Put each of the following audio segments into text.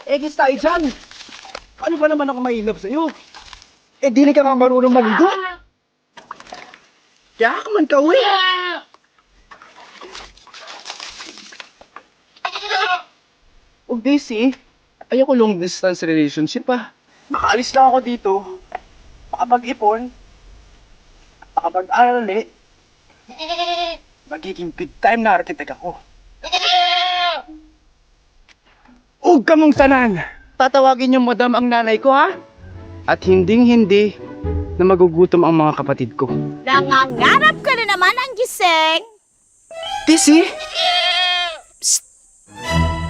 Egis tayo dyan. Ano ba naman ako mahilap sa'yo? Eh, di ka nga marunong maligo. Kaya ka man ka, uwi. Oh, Daisy, ayoko long distance relationship ah. Makaalis lang ako dito. Makapag-ipon. Makapag-arali. Magiging big time na architect ako. Huwag ka mong tanan! Tatawagin yung madam ang nanay ko, ha? At hinding-hindi na magugutom ang mga kapatid ko. Nangangarap ka na naman ang gising. Tisi?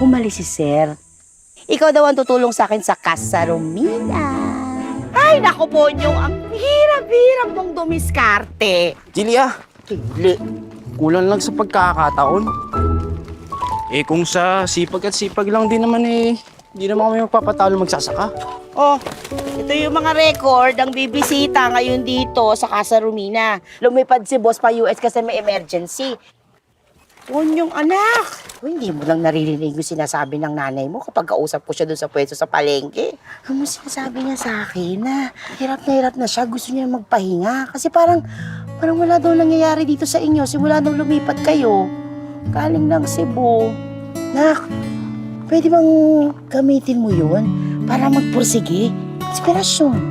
Umalis si Sir. Ikaw daw ang tutulong sa akin sa Casa Romina. Ay, naku po nyo, ang hirap-hirap mong dumiskarte. Jilia, kulang lang sa pagkakataon. Eh kung sa sipag at sipag lang din naman eh, hindi naman kami magpapatalo magsasaka. Oh, ito yung mga record ang bibisita ngayon dito sa Casa Romina. Lumipad si boss pa US kasi may emergency. Yun yung anak. Uy, hindi mo lang naririnig yung sinasabi ng nanay mo kapag kausap ko siya doon sa pwesto sa palengke. Ano sinasabi niya sa akin na hirap na siya, gusto niya magpahinga. Kasi parang wala daw nangyayari dito sa inyo simula nung lumipat kayo. Galing ng Cebu. Nak, pwede bang gamitin mo yun para magpursige? Inspirasyon.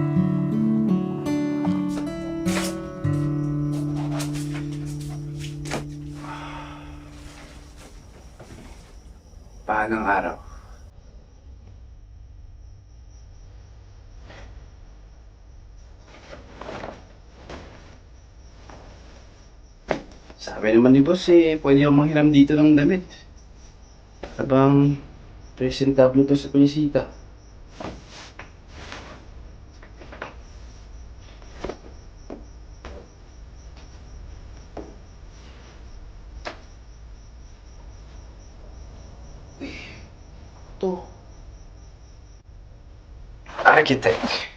Paanong araw? Sabi naman ni boss eh, pwede akong manghiram dito ng damit. Habang presentable to sa pinisita. Ito. Architect.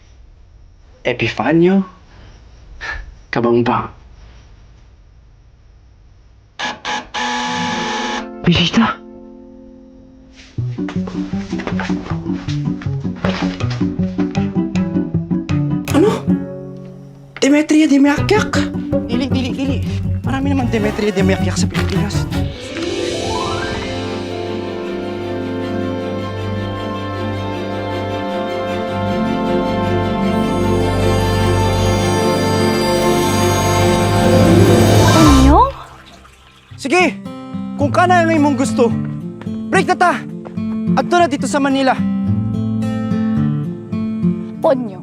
Epifanio. Kabangbang. Bisita. Ano? Demetria Demiakyak? Dili. Marami naman Demetria Demiakyak sa Pilipinas. Ano? Sige! Kung ka na ngayon mong gusto, break na ta! At na dito sa Manila. Ponyo.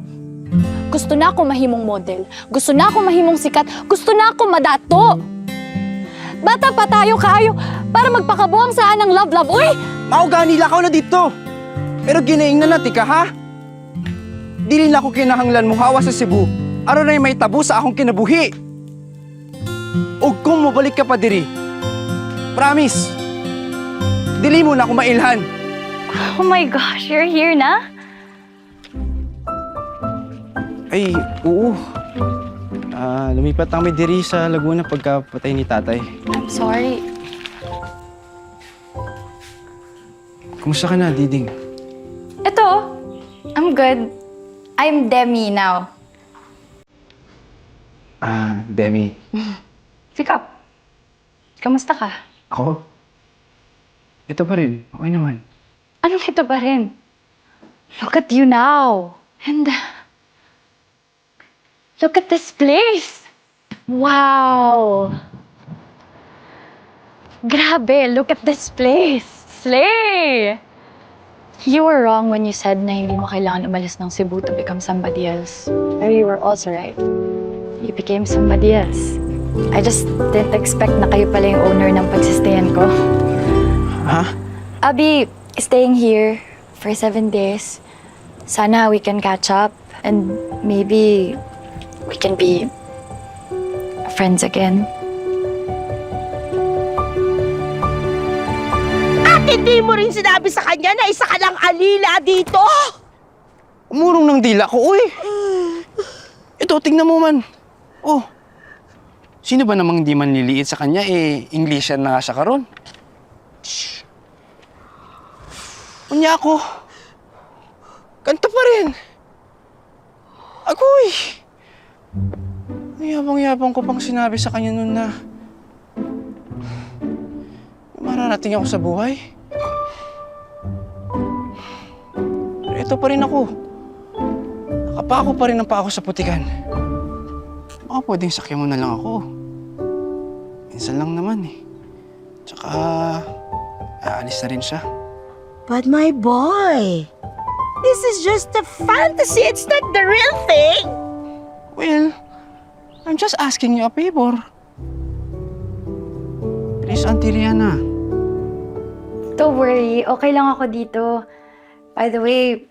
Gusto na ako mahimong model. Gusto na ako mahimong sikat. Gusto na ako madato. Bata pa tayo kaayo para magpakabuang saan ng love. Uy! Maugani lakaw na dito! Pero ginaing na nati ka, ha? Dili na ako kinahanglan mo hawa sa Cebu. Aron na may tabu sa akong kinabuhi. O kung mabalik ka pa diri, promise, dili mo na ako mailhan. Oh my gosh, you're here na? Ay, oo. Lumipat kami diri sa Laguna pagkapatay ni tatay. I'm sorry. Kumusta ka na, Diding? Ito, I'm good. I'm Demi now. Demi. Pick up. Kamusta ka? Ako? Ito pa rin. Okay naman. Anong ito pa rin? Look at you now. And look at this place. Wow. Grabe, look at this place. Slay! You were wrong when you said na hindi mo kailangan umalis ng Cebu to become somebody else. But you were also right. You became somebody else. I just didn't expect na kayo pala yung owner ng pagsistayan ko. Ha? I'll be staying here for 7 days. Sana we can catch up and maybe we can be friends again. At hindi mo rin sinabi sa kanya na isa ka lang alila dito. Umurong ng dila ko, uy! Ito, tingnan mo man. Oh, sino ba namang di man liliit sa kanya, eh, Englishan na nga siya karon. Unya ako, Ganto pa rin. Agoy! Ang yabang-yabang ko pang sinabi sa kanya noon na mararating ako sa buhay. Pero ito pa rin ako. Nakapako pa rin ang paa ko sa putikan. Baka pwedeng sakyan mo na lang ako. Minsan lang naman eh. Tsaka, aalis na rin siya. But my boy, this is just a fantasy. It's not the real thing. Well, I'm just asking you a favor. Please, Auntie Rihanna. Don't worry, okay lang ako dito. By the way,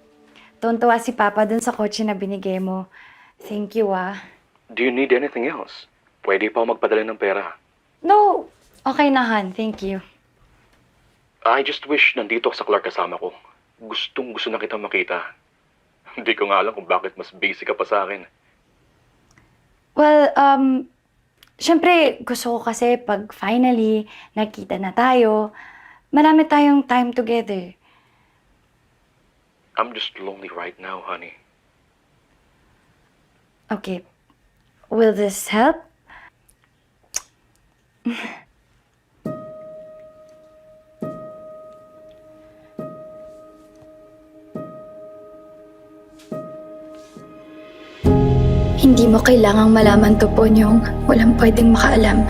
tuntua si Papa dun sa kotse na binigay mo. Thank you, ah. Do you need anything else? Pwede pa ako magpadala ng pera. No, okay na, Han. Thank you. I just wish nandito ako sa Clark kasama ko. Gustong gusto na kita makita. Hindi ko nga alam kung bakit mas busy ka pa sa akin. Well, syempre, gusto ko kasi pag finally nakita na tayo, marami tayong time together. I'm just lonely right now, honey. Okay. Will this help? Hindi mo kailangang malaman to, Ponyong. Walang pwedeng makaalam.